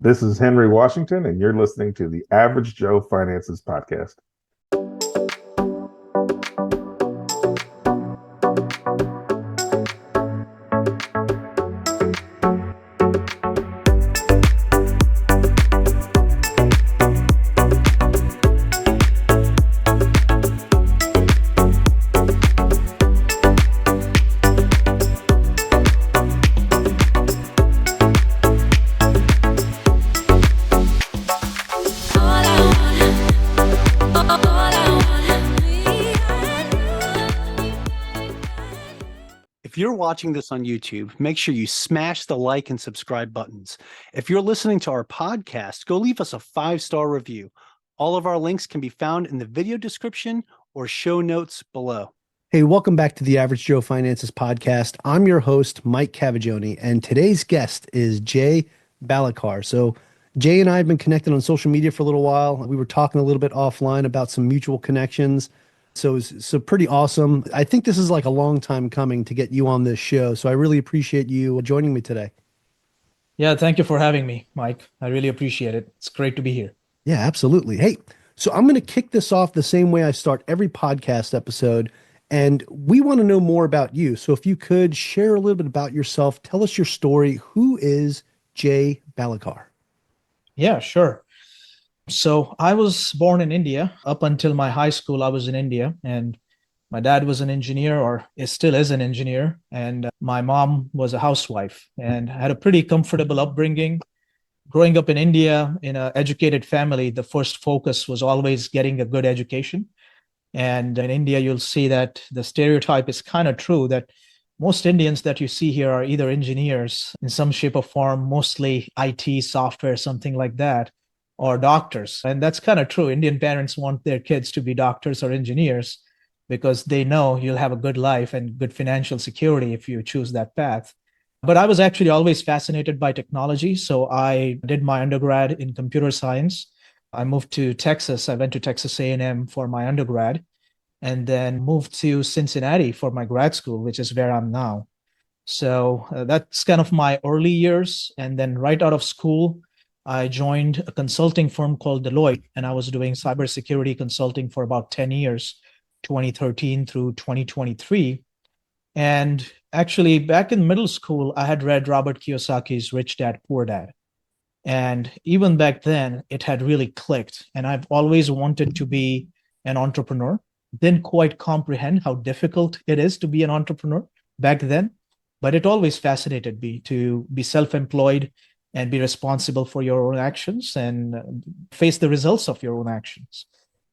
This is Henry Washington, and you're listening to the Average Joe Finances Podcast. If you're watching this on YouTube, make sure you smash the like and subscribe buttons. If you're listening to our podcast, go leave us a 5-star review. All of our links can be found in the video description or show notes below. Hey, welcome back to the Average Joe Finances Podcast. I'm your host, Mike Cavagioni, and today's guest is Jay Balekar. So Jay and I have been connected on social media for a little while. We were talking a little bit offline about some mutual connections. So it's pretty awesome. I think this is like a long time coming to get you on this show. So I really appreciate you joining me today. Yeah, thank you for having me, Mike. I really appreciate it. It's great to be here. Yeah, absolutely. Hey, so I'm going to kick this off the same way I start every podcast episode. And we want to know more about you. So if you could share a little bit about yourself, tell us your story. Who is Jay Balekar? Yeah, sure. So I was born in India. Up until my high school, I was in India, and my dad was an engineer, or still is an engineer, and my mom was a housewife, and I had a pretty comfortable upbringing. Growing up in India in an educated family, the first focus was always getting a good education. And in India, you'll see that the stereotype is kind of true, that most Indians that you see here are either engineers in some shape or form, mostly IT, software, something like that, or doctors. And that's kind of true. Indian parents want their kids to be doctors or engineers because they know you'll have a good life and good financial security if you choose that path. But I was actually always fascinated by technology. So I did my undergrad in computer science. I moved to Texas. I went to Texas A&M for my undergrad, and then moved to Cincinnati for my grad school, which is where I'm now. So that's kind of my early years. And then right out of school, I joined a consulting firm called Deloitte, and I was doing cybersecurity consulting for about 10 years, 2013 through 2023. And actually, back in middle school, I had read Robert Kiyosaki's Rich Dad, Poor Dad. And even back then, it had really clicked. And I've always wanted to be an entrepreneur. Didn't quite comprehend how difficult it is to be an entrepreneur back then, but it always fascinated me to be self-employed and be responsible for your own actions and face the results of your own actions.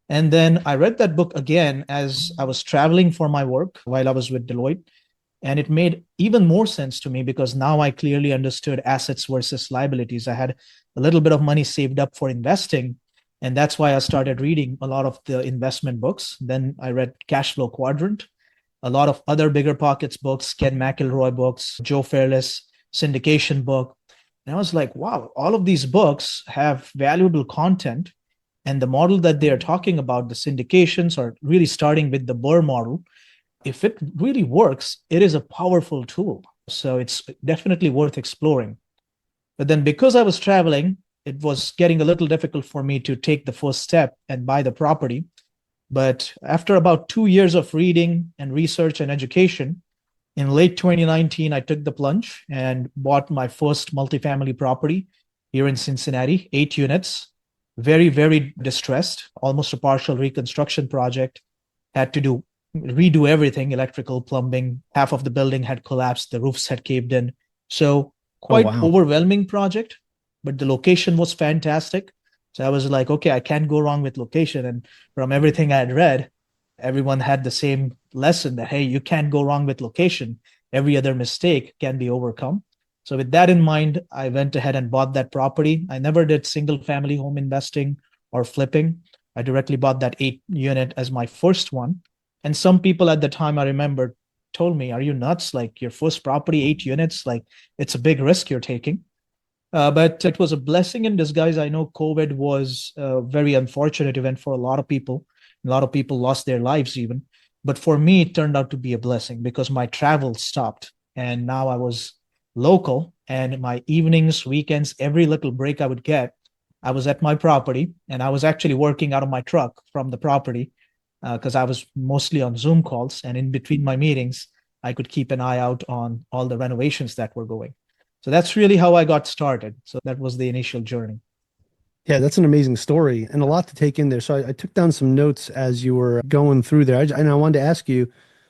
And then I read that book again as I was traveling for my work while I was with Deloitte. And it made even more sense to me because now I clearly understood assets versus liabilities. I had a little bit of money saved up for investing. And that's why I started reading a lot of the investment books. Then I read Cash Flow Quadrant, a lot of other Bigger Pockets books, Ken McElroy books, Joe Fairless syndication book. And I was like, wow, all of these books have valuable content. And the model that they are talking about, the syndications, are really starting with the Burr model. If it really works, it is a powerful tool. So it's definitely worth exploring. But then because I was traveling, it was getting a little difficult for me to take the first step and buy the property. But after about 2 years of reading and research and education, in late 2019, I took the plunge and bought my first multifamily property here in Cincinnati, 8 units, very, very distressed, almost a partial reconstruction project. Had to redo everything, electrical, plumbing. Half of the building had collapsed. The roofs had caved in. So quite overwhelming project, but the location was fantastic. So I was like, okay, I can't go wrong with location. And from everything I had read, everyone had the same lesson that, hey, you can't go wrong with location. Every other mistake can be overcome. So with that in mind, I went ahead and bought that property. I never did single family home investing or flipping. I directly bought that 8 unit as my first one. And some people at the time, I remember, told me, are you nuts? Like, your first property, 8 units, like, it's a big risk you're taking. But it was a blessing in disguise. I know COVID was a very unfortunate event for a lot of people. A lot of people lost their lives even. But for me, it turned out to be a blessing because my travel stopped. And now I was local. And my evenings, weekends, every little break I would get, I was at my property, and I was actually working out of my truck from the property because I was mostly on Zoom calls. And in between my meetings, I could keep an eye out on all the renovations that were going. So that's really how I got started. So that was the initial journey. Yeah, that's an amazing story and a lot to take in there. So I took down some notes as you were going through there. And I wanted to ask you,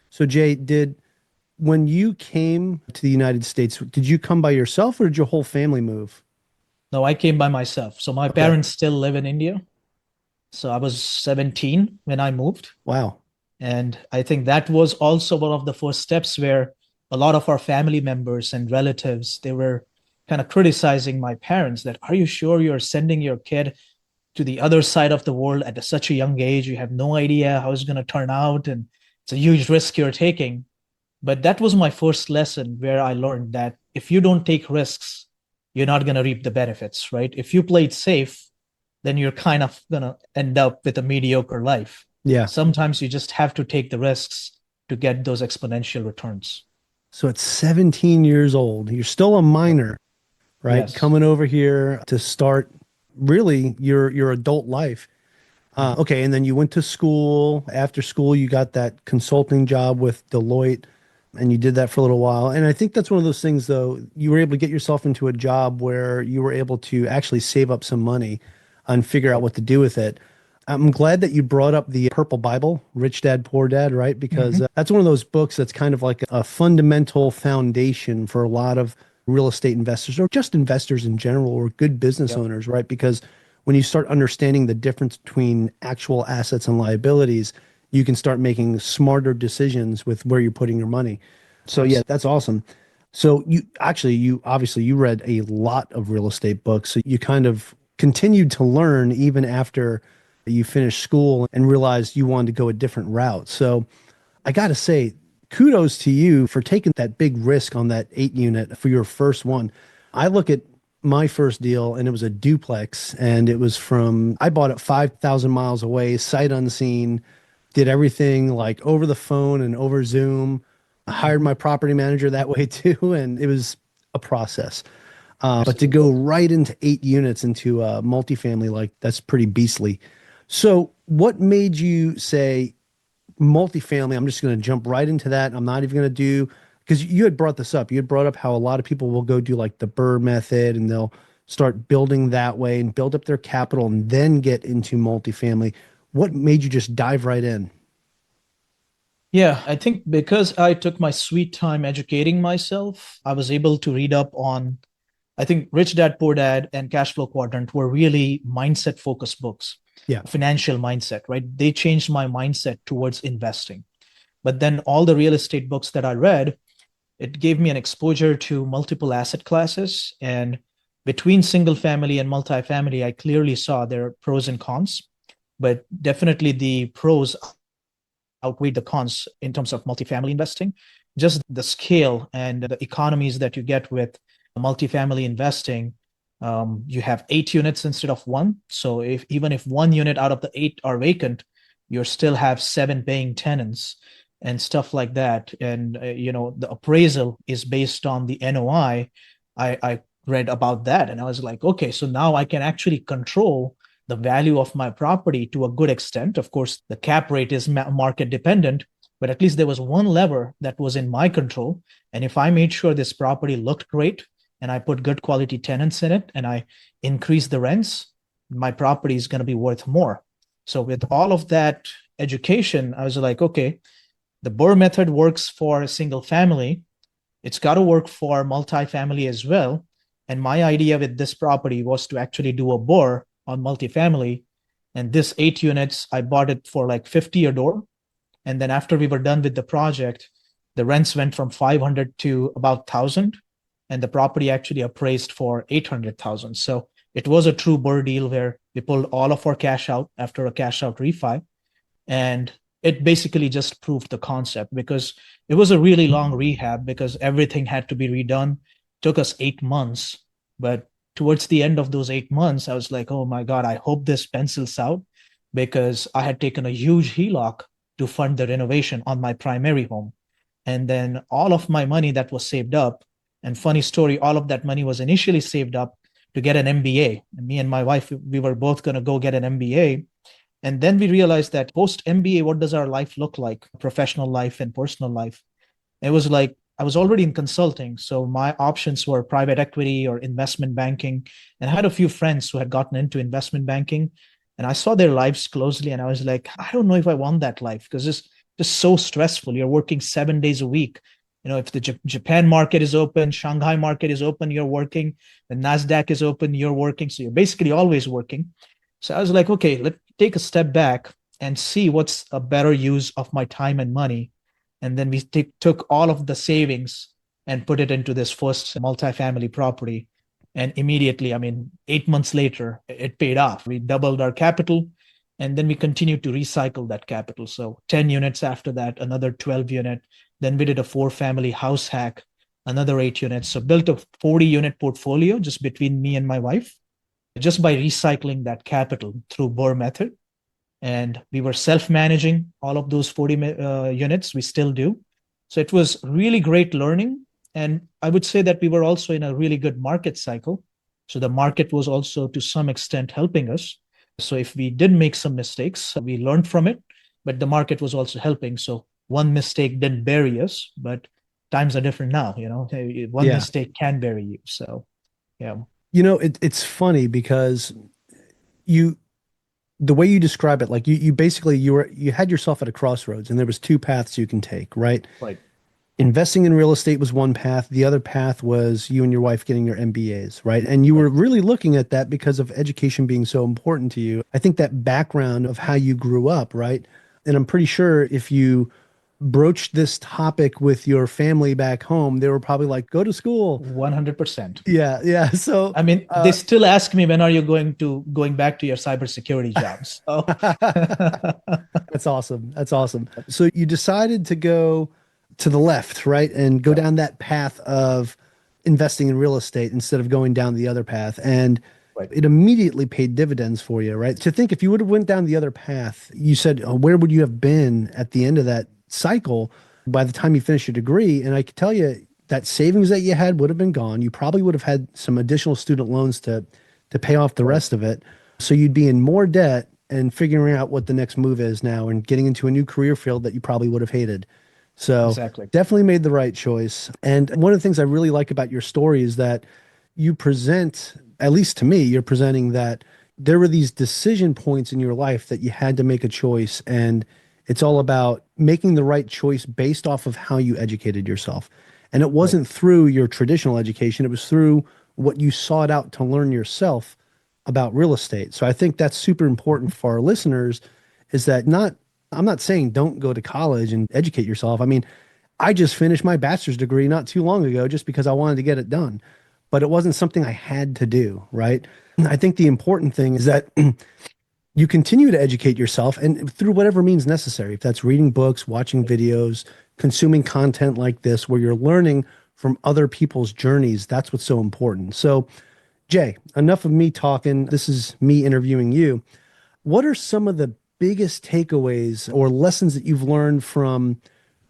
so Jay, when you came to the United States, did you come by yourself or did your whole family move? No, I came by myself. So my Okay. parents still live in India. So I was 17 when I moved. Wow. And I think that was also one of the first steps where a lot of our family members and relatives, they were kind of criticizing my parents that, are you sure you're sending your kid to the other side of the world at such a young age? You have no idea how it's going to turn out. And it's a huge risk you're taking. But that was my first lesson where I learned that if you don't take risks, you're not going to reap the benefits, right? If you play it safe, then you're kind of going to end up with a mediocre life. Yeah. Sometimes you just have to take the risks to get those exponential returns. So at 17 years old, you're still a minor, right? Yes. Coming over here to start really your adult life. Okay, and then you went to school. After school, you got that consulting job with Deloitte, and you did that for a little while. And I think that's one of those things, though, you were able to get yourself into a job where you were able to actually save up some money and figure out what to do with it. I'm glad that you brought up the Purple Bible, Rich Dad, Poor Dad, right? Because that's one of those books that's kind of like a fundamental foundation for a lot of real estate investors or just investors in general or good business Yep. owners, right? Because when you start understanding the difference between actual assets and liabilities, you can start making smarter decisions with where you're putting your money. So yeah, that's awesome. So you obviously you read a lot of real estate books. So you kind of continued to learn even after you finished school and realized you wanted to go a different route. So I got to say, kudos to you for taking that big risk on that 8 unit for your first one. I look at my first deal and it was a duplex and it was I bought it 5,000 miles away, sight unseen, did everything like over the phone and over Zoom. I hired my property manager that way too. And it was a process. But to go right into 8 units into multifamily, like that's pretty beastly. So what made you say multifamily? I'm just going to jump right into that. I'm not even going to do, because you had brought this up. You had brought up how a lot of people will go do like the Burr method and they'll start building that way and build up their capital and then get into multifamily. What made you just dive right in? Yeah, I think because I took my sweet time educating myself, I was able to read up on, I think Rich Dad Poor Dad and Cash Flow Quadrant were really mindset focused books, Yeah. financial mindset, right? They changed my mindset towards investing. But then all the real estate books that I read, it gave me an exposure to multiple asset classes. And between single family and multifamily, I clearly saw their pros and cons. But definitely the pros outweigh the cons in terms of multifamily investing. Just the scale and the economies that you get with multifamily investing. You have 8 units instead of one. So even if 1 unit out of the 8 are vacant, you still have 7 paying tenants and stuff like that. And the appraisal is based on the NOI. I read about that and I was like, okay, so now I can actually control the value of my property to a good extent. Of course, the cap rate is market dependent, but at least there was one lever that was in my control. And if I made sure this property looked great and I put good quality tenants in it and I increase the rents, my property is going to be worth more. So with all of that education, I was like, okay, the Burr method works for a single family. It's got to work for multifamily as well. And my idea with this property was to actually do a Burr on multifamily. And this 8 units, I bought it for like 50 a door. And then after we were done with the project, the rents went from 500 to about 1,000. And the property actually appraised for 800,000. So it was a true Burr deal where we pulled all of our cash out after a cash out refi. And it basically just proved the concept because it was a really long rehab because everything had to be redone. It took us 8 months. But towards the end of those 8 months, I was like, oh my God, I hope this pencils out because I had taken a huge HELOC to fund the renovation on my primary home. And then all of my money that was saved up, And funny story, all of that money was initially saved up to get an MBA. And me and my wife, we were both going to go get an MBA. And then we realized that post MBA, what does our life look like? Professional life and personal life. It was like I was already in consulting. So my options were private equity or investment banking. And I had a few friends who had gotten into investment banking. And I saw their lives closely. And I was like, I don't know if I want that life because it's just so stressful. You're working 7 days a week. If the Japan market is open, Shanghai market is open, you're working. The NASDAQ is open, you're working. So you're basically always working. So I was like, okay, let's take a step back and see what's a better use of my time and money. And then we took all of the savings and put it into this first multifamily property. And immediately, 8 months later, it paid off. We doubled our capital and then we continued to recycle that capital. So 10 units after that, another 12 unit. Then we did a 4-family house hack, another 8 units. So built a 40-unit portfolio just between me and my wife, just by recycling that capital through BRRRR method. And we were self-managing all of those 40 units. We still do. So it was really great learning. And I would say that we were also in a really good market cycle. So the market was also to some extent helping us. So if we did make some mistakes, we learned from it, but the market was also helping. So one mistake didn't bury us, but times are different now. One mistake can bury you. So, yeah. It's funny because the way you describe it, like you basically, you had yourself at a crossroads and there was 2 paths you can take, right? Right. Investing in real estate was one path. The other path was you and your wife getting your MBAs, right? And you were really looking at that because of education being so important to you. I think that background of how you grew up, right? And I'm pretty sure if you broached this topic with your family back home, they were probably like, go to school. 100%. Yeah. Yeah. So, they still ask me, when are you going back to your cybersecurity jobs? So. That's awesome. That's awesome. So you decided to go to the left, right? And go down that path of investing in real estate instead of going down the other path. And it immediately paid dividends for you, right? To think if you would have went down the other path, you said, where would you have been at the end of that cycle by the time you finish your degree? And I can tell you that savings that you had would have been gone. You probably would have had some additional student loans to pay off the rest of it. So you'd be in more debt and figuring out what the next move is now and getting into a new career field that you probably would have hated. So definitely made the right choice. And one of the things I really like about your story is that you present, at least to me, you're presenting that there were these decision points in your life that you had to make a choice. And it's all about making the right choice based off of how you educated yourself. And it wasn't through your traditional education. It was through what you sought out to learn yourself about real estate. So I think that's super important for our listeners is that I'm not saying don't go to college and educate yourself. I just finished my bachelor's degree not too long ago just because I wanted to get it done, but it wasn't something I had to do, right? I think the important thing is that you continue to educate yourself and through whatever means necessary. If that's reading books, watching videos, consuming content like this, where you're learning from other people's journeys, that's what's so important. So Jay, enough of me talking. This is me interviewing you. What are some of the biggest takeaways or lessons that you've learned from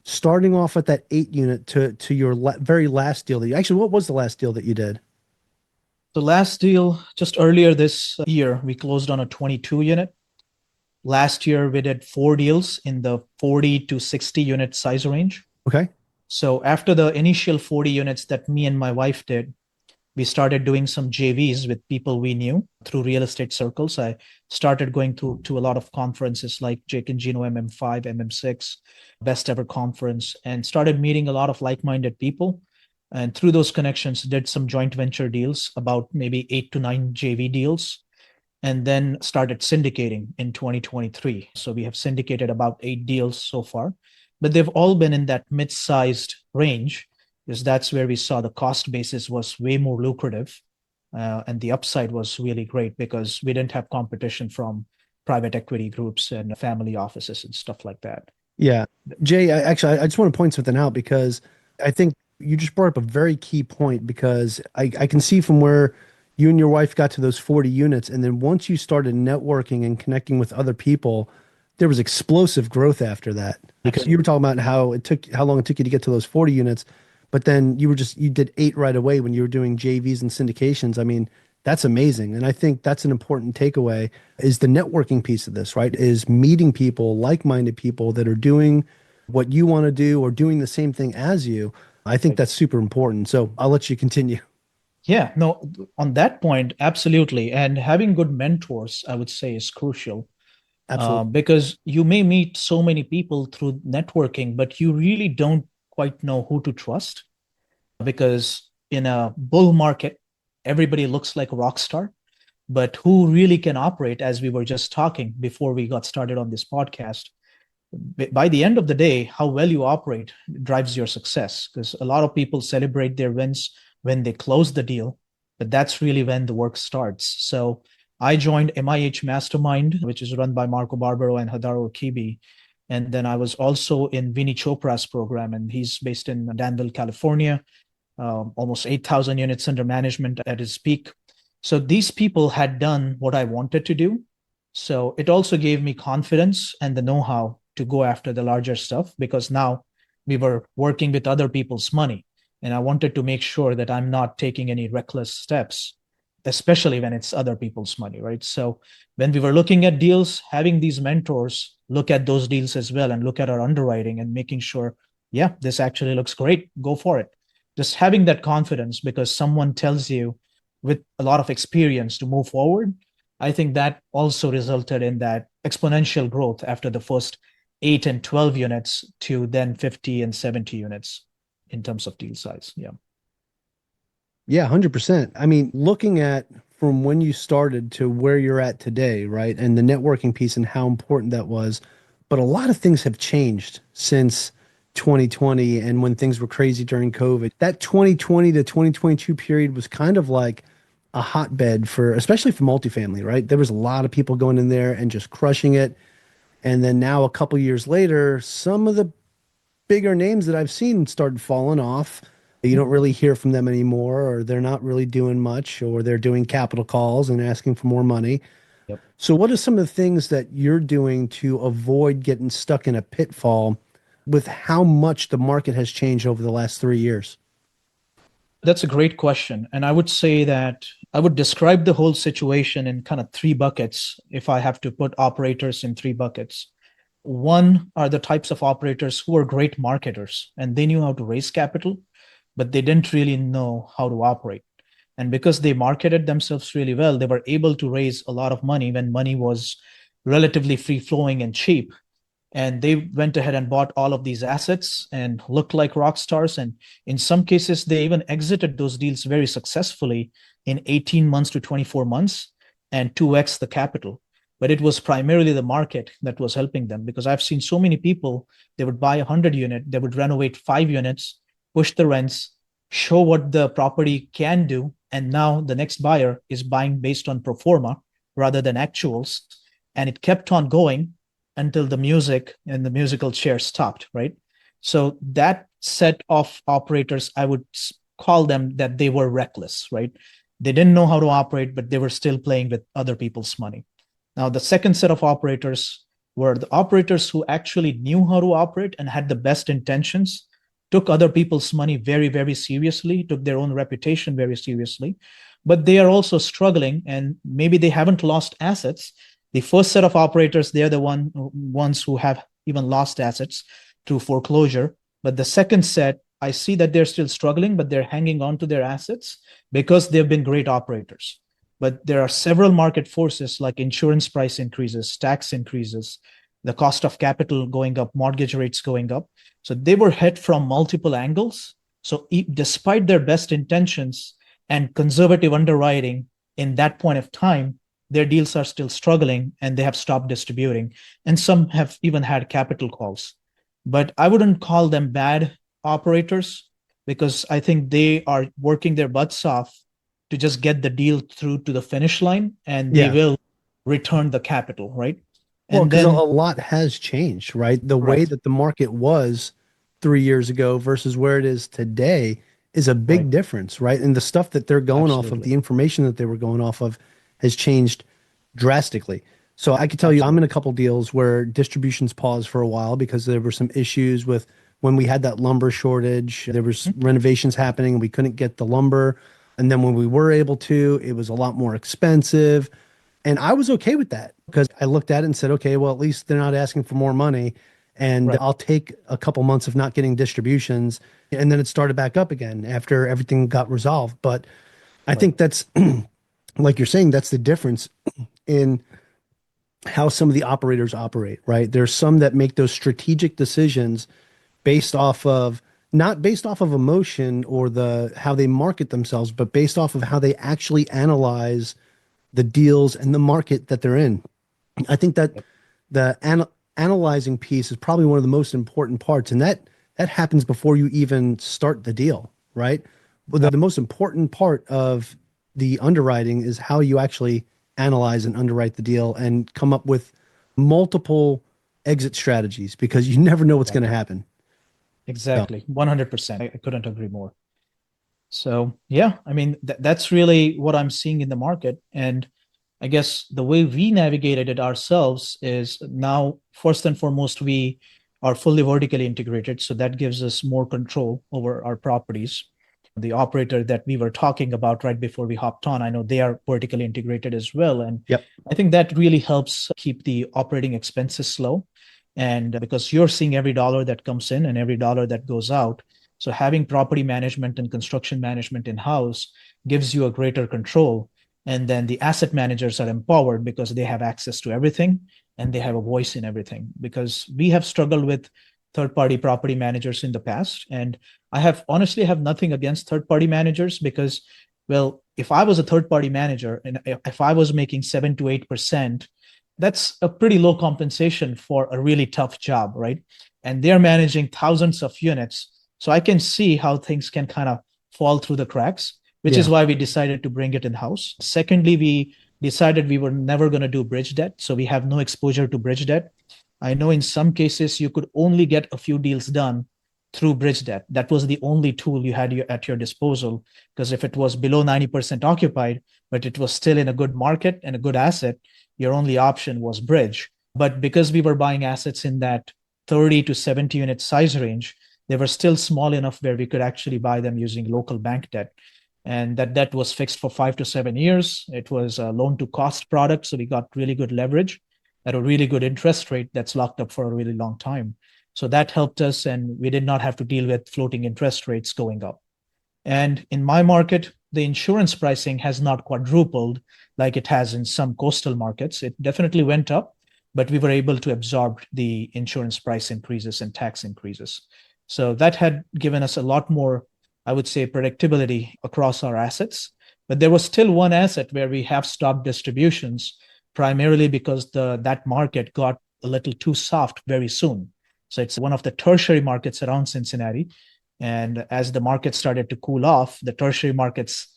starting off at that 8 unit to your very last deal that what was the last deal that you did? The last deal just earlier this year, we closed on a 22 unit. Last year, we did 4 deals in the 40 to 60 unit size range. Okay. So after the initial 40 units that me and my wife did, we started doing some JVs with people we knew through real estate circles. I started going to a lot of conferences like Jake and Gino MM5, MM6, Best Ever Conference, and started meeting a lot of like-minded people. And through those connections, did some joint venture deals, about maybe 8 to 9 JV deals, and then started syndicating in 2023. So we have syndicated about 8 deals so far, but they've all been in that mid-sized range, because that's where we saw the cost basis was way more lucrative. And the upside was really great because we didn't have competition from private equity groups and family offices and stuff like that. Yeah. Jay, I just want to point something out because I think you just brought up a very key point because I can see from where you and your wife got to those 40 units. And then once you started networking and connecting with other people, there was explosive growth after that. Because you were talking about how long it took you to get to those 40 units. but then you did 8 right away when you were doing JVs and syndications. I mean, that's amazing. And I think that's an important takeaway is the networking piece of this, right? Is meeting people, like-minded people that are doing what you want to do or doing the same thing as you. I think that's super important. So I'll let you continue. Yeah, no, on that point, absolutely. And having good mentors, I would say, is crucial Absolutely. because you may meet so many people through networking, but you really don't quite know who to trust because in a bull market, everybody looks like a rock star. But who really can operate, as we were just talking before we got started on this podcast, by the end of the day, how well you operate drives your success because a lot of people celebrate their wins when they close the deal, but that's really when the work starts. So I joined MIH Mastermind, which is run by Marco Barbaro and Hadaro Kibi. And then I was also in Vinny Chopra's program, and he's based in Danville, California, almost 8,000 units under management at his peak. So these people had done what I wanted to do. So it also gave me confidence and the know-how to go after the larger stuff because now we were working with other people's money. And I wanted to make sure that I'm not taking any reckless steps, especially when it's other people's money, right? So when we were looking at deals, having these mentors look at those deals as well and look at our underwriting and making sure, yeah, this actually looks great, go for it. Just having that confidence because someone tells you with a lot of experience to move forward, I think that also resulted in that exponential growth after the first 8 and 12 units to then 50 and 70 units in terms of deal size. Yeah. Yeah, 100%. I mean, looking at from when you started to where you're at today, right? And the networking piece and how important that was. But a lot of things have changed since 2020 and when things were crazy during COVID. That 2020 to 2022 period was kind of like a hotbed for, especially for multifamily, right? There was a lot of people going in there and just crushing it. And then now, a couple years later, some of the bigger names that I've seen started falling off. You don't really hear from them anymore, or they're not really doing much, or they're doing capital calls and asking for more money. Yep. So, what are some of the things that you're doing to avoid getting stuck in a pitfall with how much the market has changed over the last 3 years? That's a great question. And I would say that I would describe the whole situation in kind of three buckets if I have to put operators in three buckets. One are the types of operators who are great marketers and they knew how to raise capital, but they didn't really know how to operate. And because they marketed themselves really well, they were able to raise a lot of money when money was relatively free flowing and cheap. And they went ahead and bought all of these assets and looked like rock stars. And in some cases, they even exited those deals very successfully in 18 months to 24 months and 2x the capital. But it was primarily the market that was helping them because I've seen so many people, they would buy 100 unit, they would renovate 5 units, push the rents, show what the property can do. And now the next buyer is buying based on pro forma rather than actuals. And it kept on going until the music and the musical chair stopped, right? So that set of operators, I would call them that they were reckless, right? They didn't know how to operate, but they were still playing with other people's money. Now, the second set of operators were the operators who actually knew how to operate and had the best intentions, took other people's money very, very seriously, took their own reputation very seriously, but they are also struggling and maybe they haven't lost assets. The first set of operators, they're the ones who have even lost assets through foreclosure. But the second set, I see that they're still struggling, but they're hanging on to their assets because they've been great operators. But there are several market forces like insurance price increases, tax increases, the cost of capital going up, mortgage rates going up. So they were hit from multiple angles. So despite their best intentions and conservative underwriting in that point of time, their deals are still struggling and they have stopped distributing. And some have even had capital calls. But I wouldn't call them bad operators because I think they are working their butts off to just get the deal through to the finish line and they will return the capital, right? Well, And because a then, lot has changed, right? The way right, that the market was 3 years ago versus where it is today is a big right, difference, right? And the stuff that they're going off of, absolutely, the information that they were going off of has changed drastically. So I could tell you, I'm in absolutely. a couple deals where distributions paused for a while because there were some issues with when we had that lumber shortage. There was renovations happening and we couldn't get the lumber. And then when we were able to, it was a lot more expensive. And I was okay with that because I looked at it and said, okay, well, at least they're not asking for more money. And Right. I'll take a couple months of not getting distributions. And then it started back up again after everything got resolved. But I Right. think that's, like you're saying, that's the difference in how some of the operators operate, right? There's some that make those strategic decisions based off of not based off of emotion or the how they market themselves, but based off of how they actually analyze the deals and the market that they're in. I think that the analyzing piece is probably one of the most important parts, and that happens before you even start the deal, right? But the most important part of the underwriting is how you actually analyze and underwrite the deal and come up with multiple exit strategies because you never know what's going to happen. So, Exactly. 100%. I couldn't agree more. So, yeah, I mean, that's really what I'm seeing in the market. And I guess the way we navigated it ourselves is now, first and foremost, we are fully vertically integrated. So that gives us more control over our properties. The operator that we were talking about right before we hopped on, I know they are vertically integrated as well. And yep. I think that really helps keep the operating expenses low. And because you're seeing every dollar that comes in and every dollar that goes out. So having property management and construction management in-house gives you a greater control. And then the asset managers are empowered because they have access to everything and they have a voice in everything. Because we have struggled with third-party property managers in the past. And I have honestly have nothing against third-party managers because, well, if I was a third-party manager and if I was making 7 to 8%, that's a pretty low compensation for a really tough job, right? And they're managing thousands of units. So I can see how things can kind of fall through the cracks, which is Yeah. why we decided to bring it in-house. Secondly, we decided we were never going to do bridge debt. So we have no exposure to bridge debt. I know in some cases you could only get a few deals done through bridge debt. That was the only tool you had at your disposal. Because if it was below 90% occupied, but it was still in a good market and a good asset, your only option was bridge. But because we were buying assets in that 30 to 70 unit size range, they were still small enough where we could actually buy them using local bank debt. And that debt was fixed for 5 to 7 years. It was a loan to cost product. So we got really good leverage at a really good interest rate that's locked up for a really long time. So that helped us, and we did not have to deal with floating interest rates going up. And in my market, the insurance pricing has not quadrupled like it has in some coastal markets. It definitely went up, but we were able to absorb the insurance price increases and tax increases. So that had given us a lot more, I would say, predictability across our assets. But there was still one asset where we have stopped distributions, primarily because that market got a little too soft very soon. So it's one of the tertiary markets around Cincinnati. And as the market started to cool off, the tertiary markets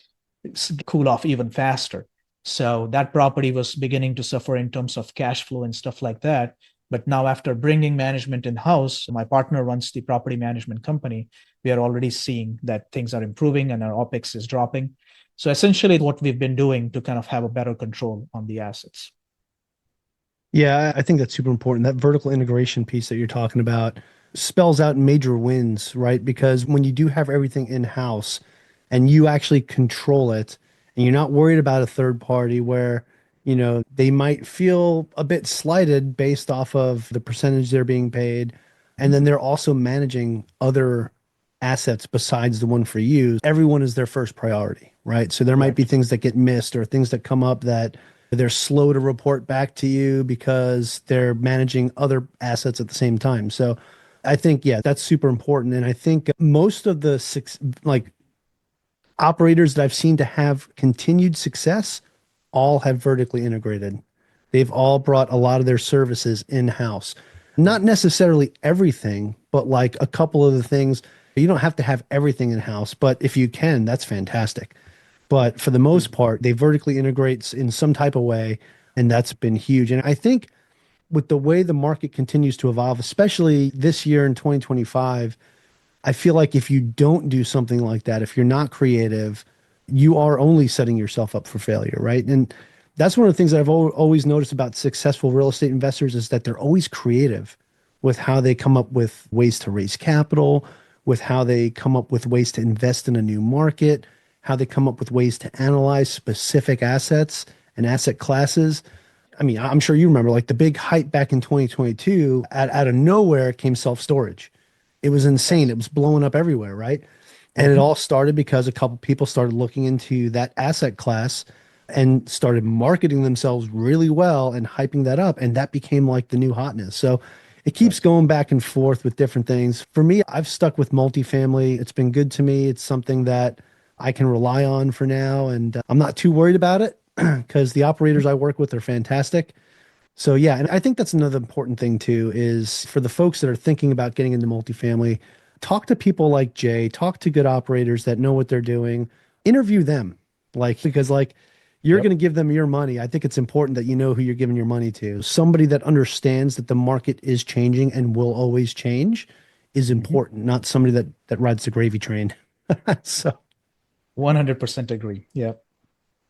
cool off even faster. So that property was beginning to suffer in terms of cash flow and stuff like that. But now, after bringing management in house, my partner runs the property management company. We are already seeing that things are improving and our OPEX is dropping. So essentially, what we've been doing to kind of have a better control on the assets. Yeah, I think that's super important. That vertical integration piece that you're talking about spells out major wins, right? Because when you do have everything in-house and you actually control it and you're not worried about a third party where, they might feel a bit slighted based off of the percentage they're being paid. And then they're also managing other assets besides the one for you. Everyone is their first priority, right? So there might be Correct. things that get missed or things that come up that they're slow to report back to you because they're managing other assets at the same time. So I think, yeah, that's super important. And I think most of the operators that I've seen to have continued success all have vertically integrated. They've all brought a lot of their services in-house. Not necessarily everything, but like a couple of the things. You don't have to have everything in-house, but if you can, that's fantastic. But for the most part, they vertically integrate in some type of way, and that's been huge. And I think with the way the market continues to evolve, especially this year in 2025, I feel like if you don't do something like that, if you're not creative, you are only setting yourself up for failure, right? And that's one of the things that I've always noticed about successful real estate investors is that they're always creative. with how they come up with ways to raise capital, with how they come up with ways to invest in a new market, how they come up with ways to analyze specific assets and asset classes. I mean, I'm sure you remember like the big hype back in 2022, out of nowhere came self-storage. It was insane. Yes. It was blowing up everywhere, right? And it all started because a couple people started looking into that asset class and started marketing themselves really well and hyping that up. And that became like the new hotness. So it keeps Right. going back and forth with different things. For me, I've stuck with multifamily. It's been good to me. It's something that I can rely on for now. And I'm not too worried about it because the operators I work with are fantastic. So yeah, and I think that's another important thing too, is for the folks that are thinking about getting into multifamily, talk to people like Jay, talk to good operators that know what they're doing, interview them. Like, because like you're Yep. going to give them your money. I think it's important that you know who you're giving your money to. Somebody that understands that the market is changing and will always change is important, not somebody that rides the gravy train. So 100% agree. Yeah.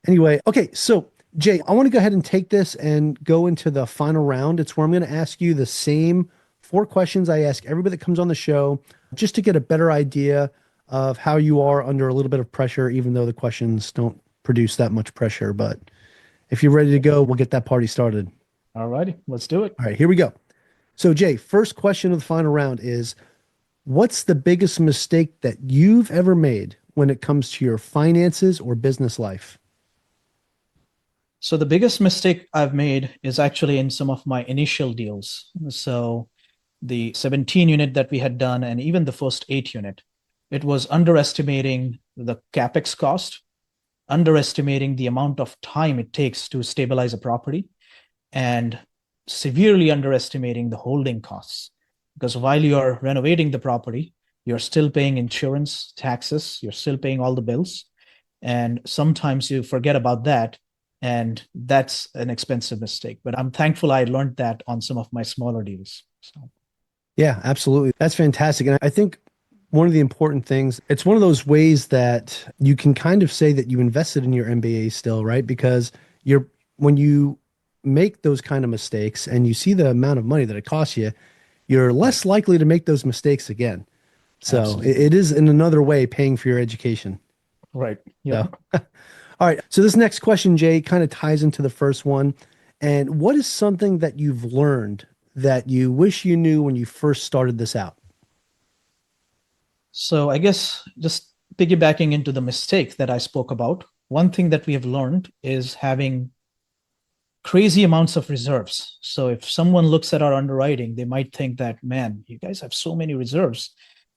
anyway, okay, so Jay, I want to go ahead and take this and go into the final round. It's where I'm going to ask you the same four questions I ask everybody that comes on the show, just to get a better idea of how you are under a little bit of pressure, even though the questions don't produce that much pressure. But if you're ready to go, we'll get that party started. All righty. Let's do it. All right, here we go. So, Jay, first question of the final round is, what's the biggest mistake that you've ever made when it comes to your finances or business life? So the biggest mistake I've made is actually in some of my initial deals. So the 17 unit that we had done, and even the first 8 unit, it was underestimating the capex cost, underestimating the amount of time it takes to stabilize a property, and severely underestimating the holding costs. Because while you're renovating the property, you're still paying insurance, taxes, you're still paying all the bills. And sometimes you forget about that. And that's an expensive mistake. But I'm thankful I learned that on some of my smaller deals. So Yeah, absolutely. That's fantastic. And I think one of the important things, it's one of those ways that you can kind of say that you invested in your MBA still, right? Because when you make those kind of mistakes and you see the amount of money that it costs you, you're right. less likely to make those mistakes again. So Absolutely. it is in another way paying for your education. Right. So, Yep. all right. So this next question, Jay, kind of ties into the first one. And what is something that you've learned that you wish you knew when you first started this out? So I guess just piggybacking into the mistake that I spoke about, one thing that we have learned is having crazy amounts of reserves. So if someone looks at our underwriting, they might think that, man, you guys have so many reserves.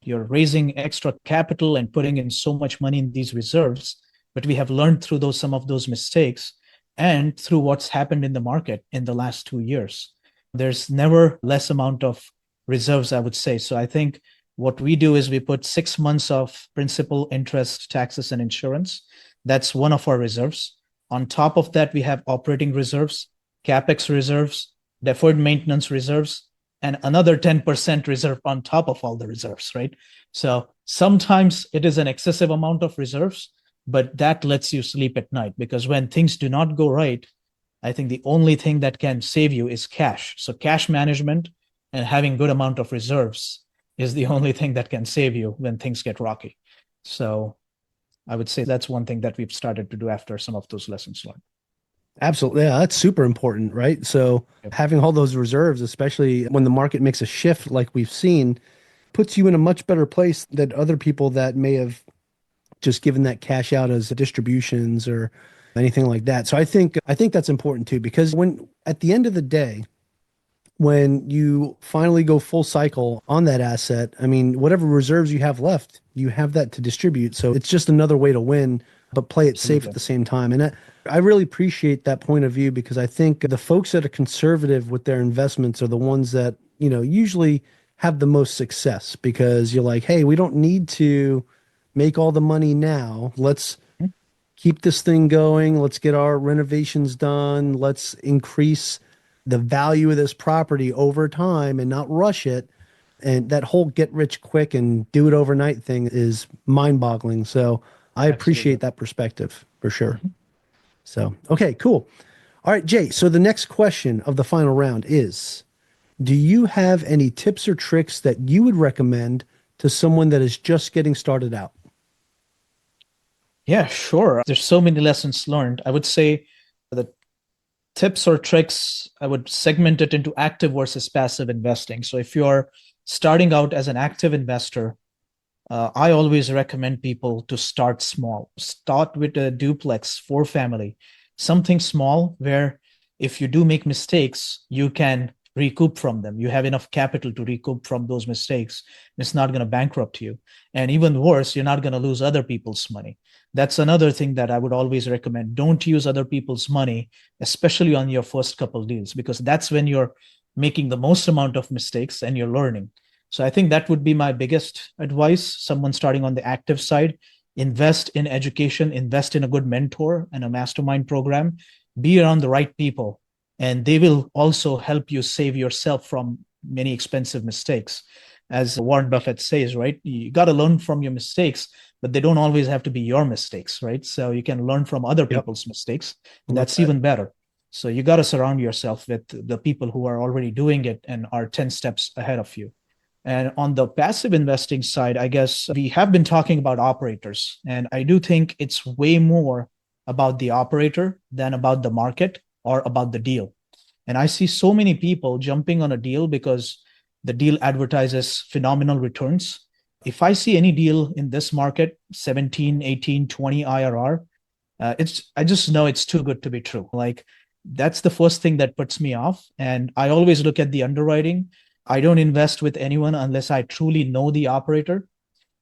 You're raising extra capital and putting in so much money in these reserves. But we have learned through some of those mistakes and through what's happened in the market in the last 2 years. There's never less amount of reserves, I would say. So I think what we do is we put 6 months of principal, interest, taxes, and insurance. That's one of our reserves. On top of that, we have operating reserves, capex reserves, deferred maintenance reserves, and another 10% reserve on top of all the reserves, right? So sometimes it is an excessive amount of reserves, but that lets you sleep at night, because when things do not go right, I think the only thing that can save you is cash. So cash management and having good amount of reserves is the only thing that can save you when things get rocky. So I would say that's one thing that we've started to do after some of those lessons learned. Absolutely. Yeah, that's super important, right? So Yep. having all those reserves, especially when the market makes a shift like we've seen, puts you in a much better place than other people that may have just given that cash out as distributions or anything like that. So I think that's important too, because when at the end of the day, when you finally go full cycle on that asset, I mean, whatever reserves you have left, you have that to distribute. So it's just another way to win, but play it safe at Absolutely. the same time. And I really appreciate that point of view, because I think the folks that are conservative with their investments are the ones that, usually have the most success, because you're like, hey, we don't need to make all the money now. Let's keep this thing going. Let's get our renovations done. Let's increase the value of this property over time and not rush it. And that whole get rich quick and do it overnight thing is mind boggling. So I Absolutely. appreciate that perspective for sure. So, okay, cool. All right, Jay. So the next question of the final round is, Do you have any tips or tricks that you would recommend to someone that is just getting started out? Yeah, sure. There's so many lessons learned. I would say the tips or tricks, I would segment it into active versus passive investing. So if you're starting out as an active investor, I always recommend people to start small. Start with a duplex, four family, something small where if you do make mistakes, you can recoup from them. You have enough capital to recoup from those mistakes. It's not going to bankrupt you. And even worse, you're not going to lose other people's money. That's another thing that I would always recommend. Don't use other people's money, especially on your first couple deals, because that's when you're making the most amount of mistakes and you're learning. So I think that would be my biggest advice. Someone starting on the active side, invest in education, invest in a good mentor and a mastermind program, be around the right people, and they will also help you save yourself from many expensive mistakes. As Warren Buffett says, right? You got to learn from your mistakes, but they don't always have to be your mistakes, right? So you can learn from other people's mistakes, and that's even better. So you got to surround yourself with the people who are already doing it and are 10 steps ahead of you. And on the passive investing side, I guess we have been talking about operators. And I do think it's way more about the operator than about the market or about the deal. And I see so many people jumping on a deal because the deal advertises phenomenal returns. If I see any deal in this market, 17, 18, 20 IRR, I just know it's too good to be true. Like that's the first thing that puts me off. And I always look at the underwriting. I don't invest with anyone unless I truly know the operator,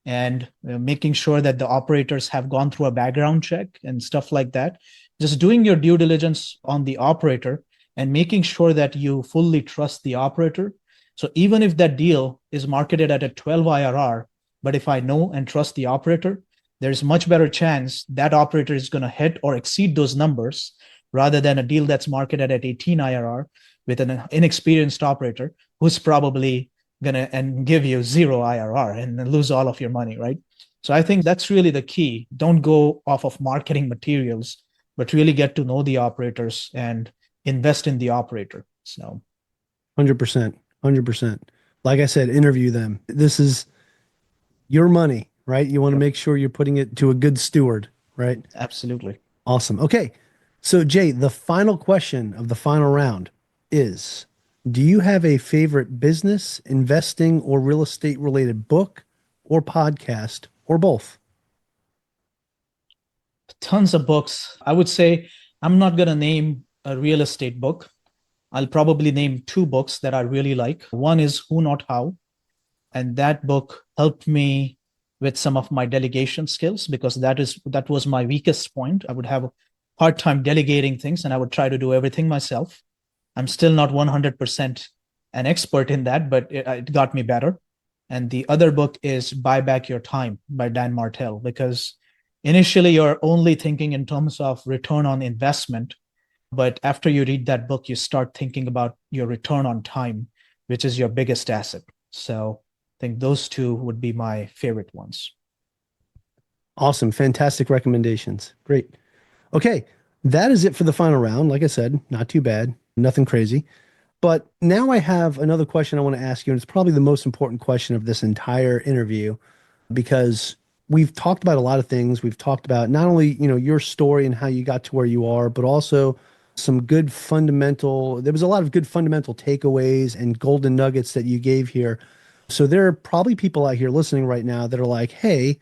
and making sure that the operators have gone through a background check and stuff like that. Just doing your due diligence on the operator and making sure that you fully trust the operator. So even if that deal is marketed at a 12 IRR, but if I know and trust the operator, there's much better chance that operator is going to hit or exceed those numbers rather than a deal that's marketed at 18 IRR with an inexperienced operator who's probably going to and give you zero IRR and lose all of your money, right? So I think that's really the key. Don't go off of marketing materials, but really get to know the operators and invest in the operator. So 100%. 100%. Like I said, interview them. This is your money, right? You want to make sure you're putting it to a good steward, right? absolutely. Awesome. Okay. So, Jay, the final question of the final round is, do you have a favorite business, investing, or real estate related book or podcast or both? Tons of books. I would say I'm not going to name a real estate book. I'll probably name two books that I really like. One is Who Not How, and that book helped me with some of my delegation skills because that was my weakest point. I would have a hard time delegating things and I would try to do everything myself. I'm still not 100% an expert in that, but it got me better. And the other book is Buy Back Your Time by Dan Martell, because initially you're only thinking in terms of return on investment. But after you read that book, you start thinking about your return on time, which is your biggest asset. So I think those two would be my favorite ones. Awesome. Fantastic recommendations. Great. Okay. That is it for the final round. Like I said, not too bad, nothing crazy. But now I have another question I want to ask you, and it's probably the most important question of this entire interview because we've talked about a lot of things. We've talked about not only, your story and how you got to where you are, but also there was a lot of good fundamental takeaways and golden nuggets that you gave here. So there are probably people out here listening right now that are like, hey,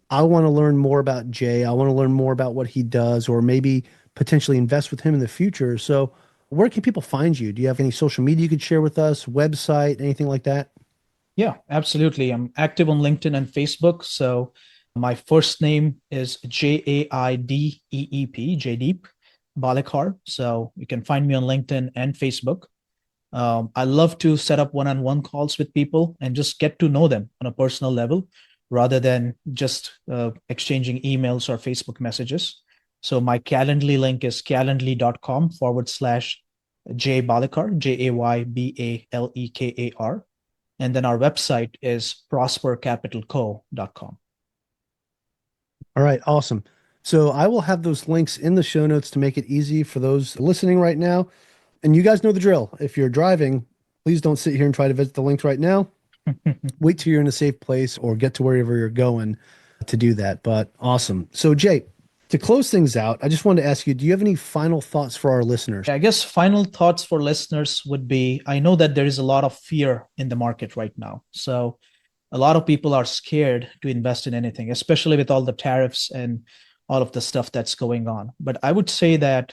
I want to learn more about Jay. I want to learn more about what he does, or maybe potentially invest with him in the future. So where can people find you? Do you have any social media you could share with us, website, anything like that? Yeah, absolutely. I'm active on LinkedIn and Facebook. So my first name is Jaideep, Jaydeep Balekar. So you can find me on LinkedIn and Facebook. I love to set up one-on-one calls with people and just get to know them on a personal level rather than just exchanging emails or Facebook messages. So my Calendly link is calendly.com/Jay Balekar, Jaybalekar. And then our website is prospercapitalco.com. All right, awesome. So I will have those links in the show notes to make it easy for those listening right now. And you guys know the drill. If you're driving, Please don't sit here and try to visit the links right now. Wait till you're in a safe place or get to wherever you're going to do that. But awesome. So Jay, to close things out, I just wanted to ask you, do you have any final thoughts for our listeners? I guess final thoughts for listeners would be, I know that there is a lot of fear in the market right now. So a lot of people are scared to invest in anything, especially with all the tariffs and all of the stuff that's going on. But I would say that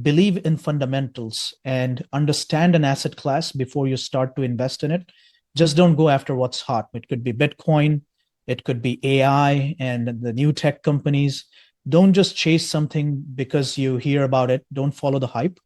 believe in fundamentals and understand an asset class before you start to invest in it. Just don't go after what's hot. It could be Bitcoin, it could be AI and the new tech companies. Don't just chase something because you hear about it. Don't follow the hype,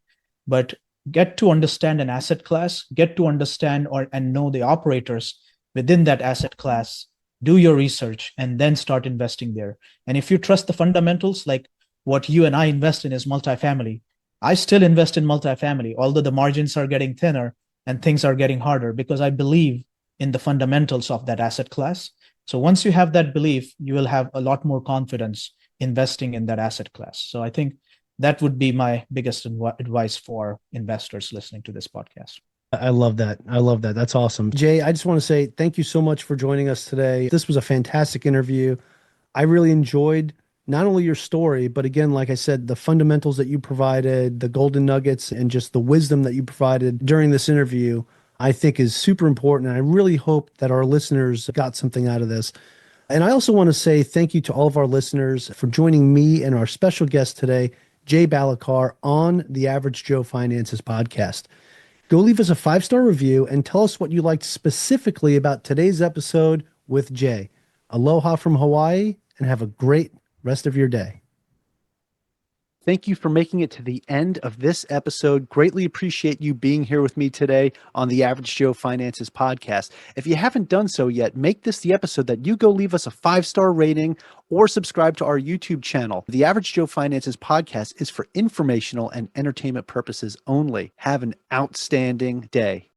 but get to understand an asset class, get to understand and know the operators within that asset class, do your research, and then start investing there. And if you trust the fundamentals, like what you and I invest in is multifamily, I still invest in multifamily, although the margins are getting thinner and things are getting harder, because I believe in the fundamentals of that asset class. So once you have that belief, you will have a lot more confidence investing in that asset class. So I think that would be my biggest advice for investors listening to this podcast. I love that. I love that. That's awesome. Jay, I just want to say thank you so much for joining us today. This was a fantastic interview. I really enjoyed not only your story, but again, like I said, the fundamentals that you provided, the golden nuggets, and just the wisdom that you provided during this interview, I think is super important. And I really hope that our listeners got something out of this. And I also want to say thank you to all of our listeners for joining me and our special guest today, Jay Balekar, on the Average Joe Finances podcast. Go leave us a 5-star review and tell us what you liked specifically about today's episode with Jay. Aloha from Hawaii, and have a great rest of your day. Thank you for making it to the end of this episode. Greatly appreciate you being here with me today on the Average Joe Finances podcast. If you haven't done so yet, make this the episode that you go leave us a 5-star rating or subscribe to our YouTube channel. The Average Joe Finances podcast is for informational and entertainment purposes only. Have an outstanding day.